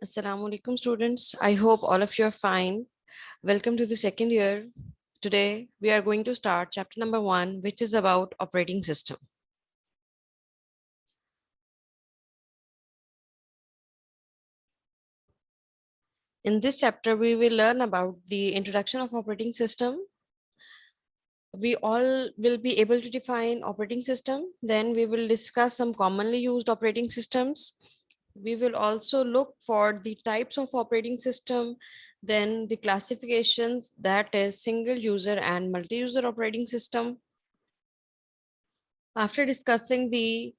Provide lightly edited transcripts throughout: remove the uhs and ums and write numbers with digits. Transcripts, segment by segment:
Assalamu alaikum students. I hope all of you are fine. Welcome to the second year. Today we are going to start chapter number 1, which is about operating system. In this chapter, we will learn about the introduction of operating system. We all will be able to define operating system. Then we will discuss some commonly used operating systems. We will also look for the types of operating system, then the classifications, that is single user and multi-user operating system. After discussing the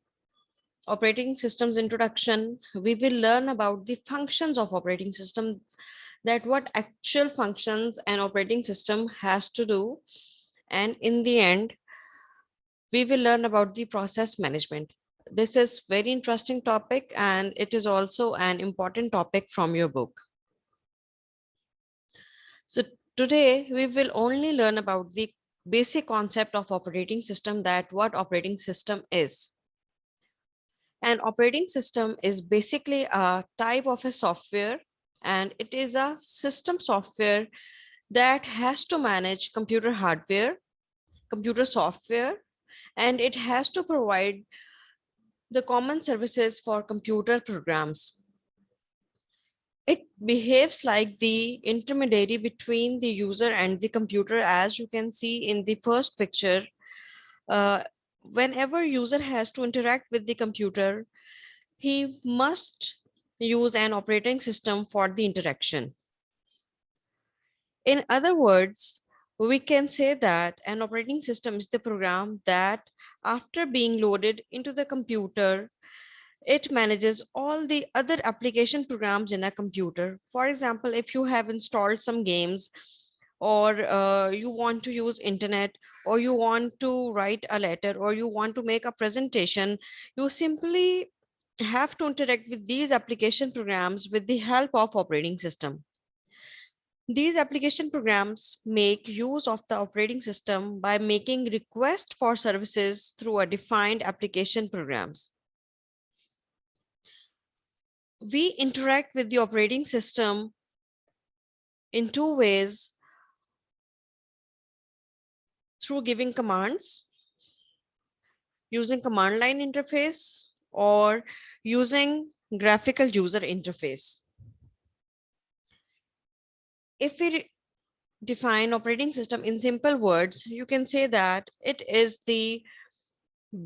operating systems introduction, we will learn about the functions of operating system, that what actual functions an operating system has to do. And in the end, we will learn about the process management. This is very interesting topic and it is also an important topic from your book. So today we will only learn about the basic concept of operating system, that what operating system is. An operating system is basically a type of a software, and it is a system software that has to manage computer hardware, computer software, and it has to provide the common services for computer programs. It behaves like the intermediary between the user and the computer, as you can see in the first picture. Whenever user has to interact with the computer, he must use an operating system for the interaction. In other words, we can say that an operating system is the program that, after being loaded into the computer, it manages all the other application programs in a computer. For example, if you have installed some games, or you want to use internet, or you want to write a letter, or you want to make a presentation, you simply have to interact with these application programs with the help of operating system. These application programs make use of the operating system by making requests for services through a defined application programs. We interact with the operating system in two ways: through giving commands, using command line interface, or using graphical user interface. If we define operating system in simple words, you can say that it is the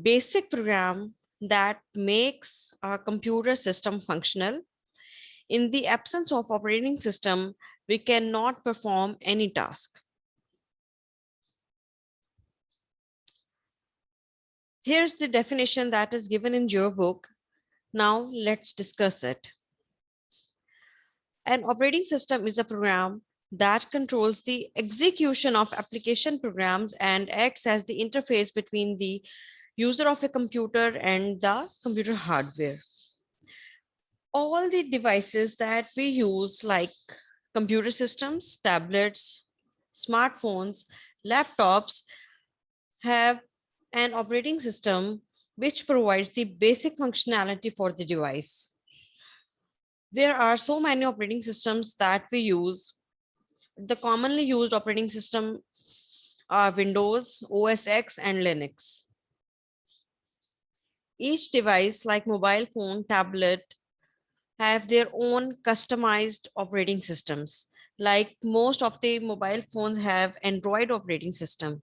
basic program that makes a computer system functional. In the absence of operating system, we cannot perform any task. Here's the definition that is given in your book. Now let's discuss it. An operating system is a program that controls the execution of application programs and acts as the interface between the user of a computer and the computer hardware. All the devices that we use, like computer systems, tablets, smartphones, laptops, have an operating system which provides the basic functionality for the device. There are so many operating systems that we use. The commonly used operating system are Windows, OS X, and Linux. Each device, like mobile phone, tablet, have their own customized operating systems. Like most of the mobile phones have Android operating system.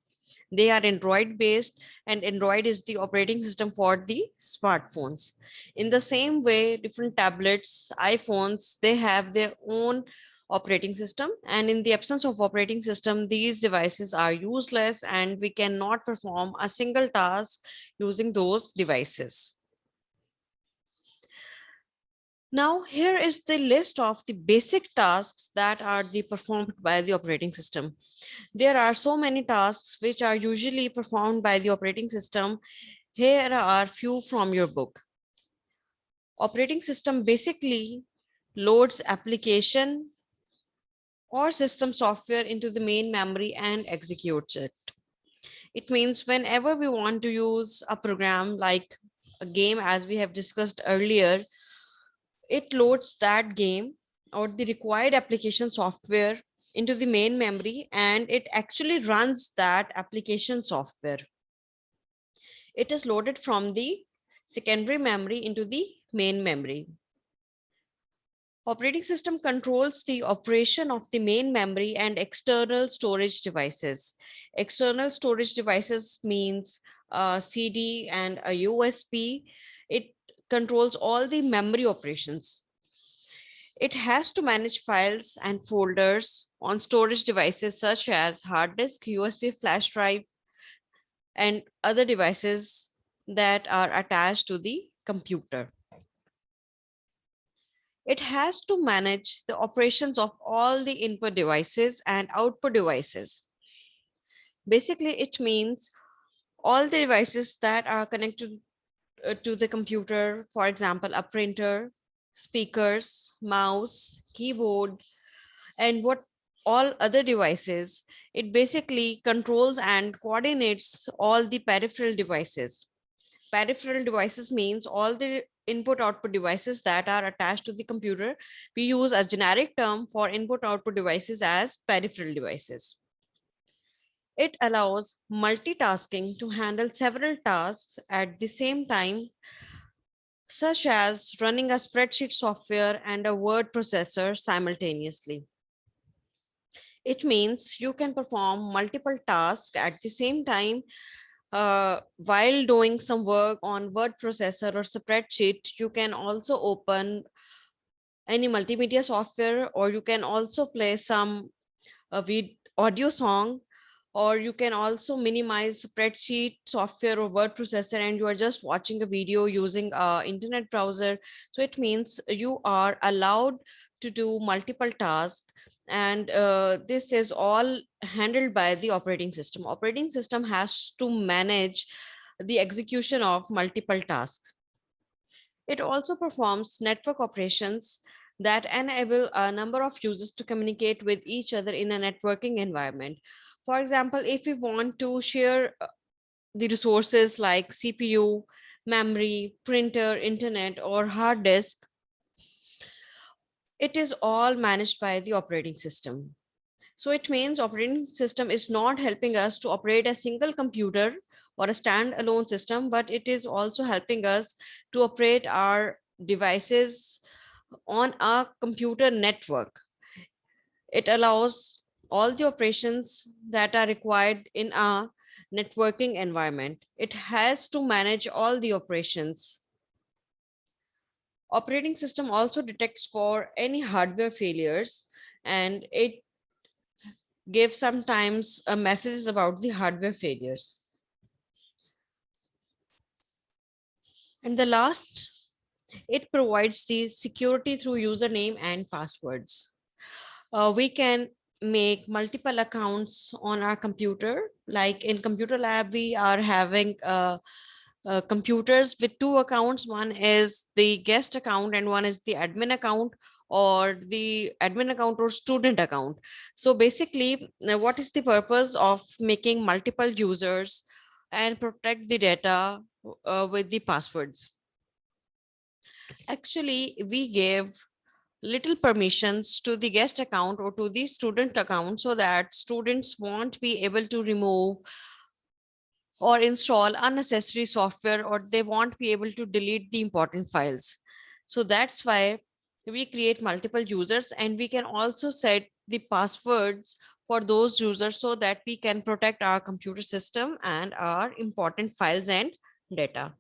They are Android based, and Android is the operating system for the smartphones. In the same way, different tablets, iPhones, they have their own operating system. And in the absence of operating system, these devices are useless and we cannot perform a single task using those devices. Now, here is the list of the basic tasks that are performed by the operating system. There are so many tasks which are usually performed by the operating system. Here are few from your book. Operating system basically loads application or system software into the main memory and executes it. It means whenever we want to use a program like a game, as we have discussed earlier, It loads that game or the required application software into the main memory, and it actually runs that application software. It is loaded from the secondary memory into the main memory. Operating system controls the operation of the main memory and external storage devices. External storage devices means a CD and a USB. It controls all the memory operations. It has to manage files and folders on storage devices such as hard disk, USB flash drive, and other devices that are attached to the computer. It has to manage the operations of all the input devices and output devices. Basically, it means all the devices that are connected to the computer, for example, a printer, speakers, mouse, keyboard, and what all other devices. It basically controls and coordinates all the peripheral devices. Peripheral devices means all the input output devices that are attached to the computer. We use a generic term for input output devices as peripheral devices. It allows multitasking to handle several tasks at the same time, such as running a spreadsheet software and a word processor simultaneously. It means you can perform multiple tasks at the same time while doing some work on word processor or spreadsheet. You can also open any multimedia software, or you can also play some audio song, or you can also minimize spreadsheet software or word processor and you are just watching a video using a internet browser. So it means you are allowed to do multiple tasks, and this is all handled by the operating system. Operating system has to manage the execution of multiple tasks. It also performs network operations that enable a number of users to communicate with each other in a networking environment. For example, if we want to share the resources like CPU, memory, printer, internet, or hard disk, it is all managed by the operating system. So it means operating system is not helping us to operate a single computer or a standalone system, but it is also helping us to operate our devices on a computer network. It allows all the operations that are required in a networking environment. It has to manage all the operations. Operating system also detects for any hardware failures, and it gives sometimes messages about the hardware failures. And the last, it provides the security through username and passwords. We can make multiple accounts on our computer. Like in computer lab, we are having computers with two accounts. One is the guest account and one is the admin account, or the admin account or student account. So basically, what is the purpose of making multiple users and protect the data with the passwords? Actually, we gave little permissions to the guest account or to the student account so that students won't be able to remove or install unnecessary software, or they won't be able to delete the important files. So that's why we create multiple users, and we can also set the passwords for those users so that we can protect our computer system and our important files and data.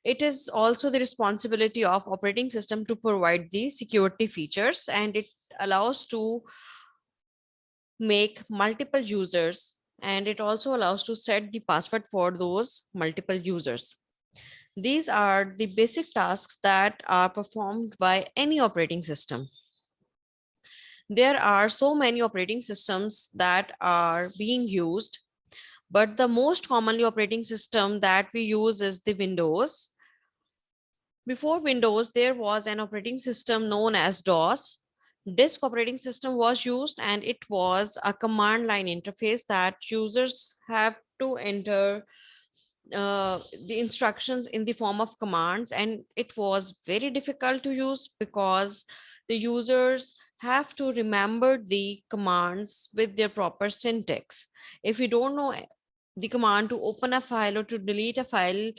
It is also the responsibility of operating system to provide the security features, and it allows to make multiple users, and it also allows to set the password for those multiple users. These are the basic tasks that are performed by any operating system. There are so many operating systems that are being used, but the most commonly operating system that we use is the Windows. Before Windows, there was an operating system known as DOS. Disk operating system was used, and it was a command line interface that users have to enter the instructions in the form of commands, and it was very difficult to use because the users have to remember the commands with their proper syntax. If we don't know the command to open a file or to delete a file,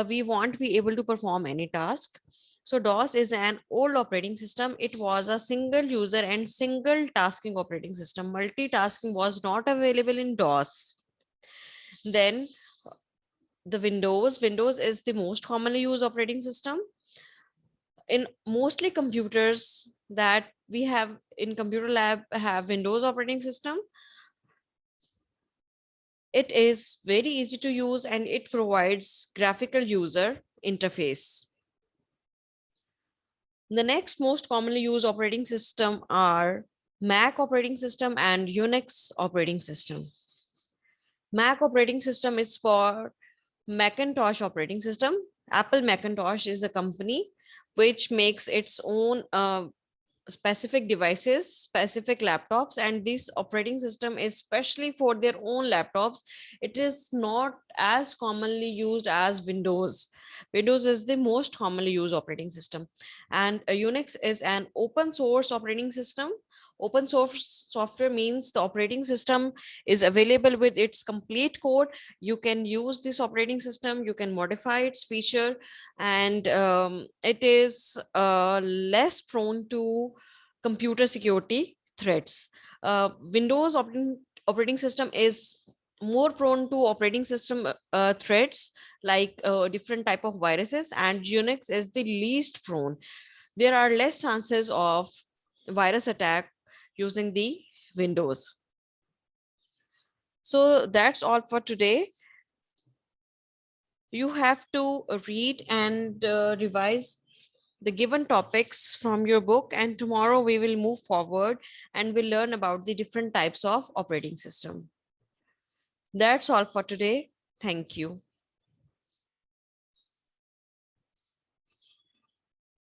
we won't be able to perform any task. So DOS is an old operating system. It was a single user and single tasking operating system. Multitasking was not available in DOS. Then the Windows is the most commonly used operating system in mostly computers that we have in computer lab have Windows operating system. It is very easy to use and it provides graphical user interface. The next most commonly used operating system are Mac operating system and Unix operating system. Mac operating system is for Macintosh operating system. Apple Macintosh is the company which makes its own specific devices, specific laptops, and this operating system is especially for their own laptops. It is not as commonly used as Windows. Windows is the most commonly used operating system, and Unix is an open source operating system. Open source software means the operating system is available with its complete code. You can use this operating system, you can modify its feature, and it is less prone to computer security threats. Windows operating system is more prone to operating system threats like different type of viruses, and Unix is the least prone. There are less chances of virus attack using the Windows. So that's all for today. You have to read and revise the given topics from your book, and tomorrow we will move forward and we'll learn about the different types of operating system. That's all for today. Thank you.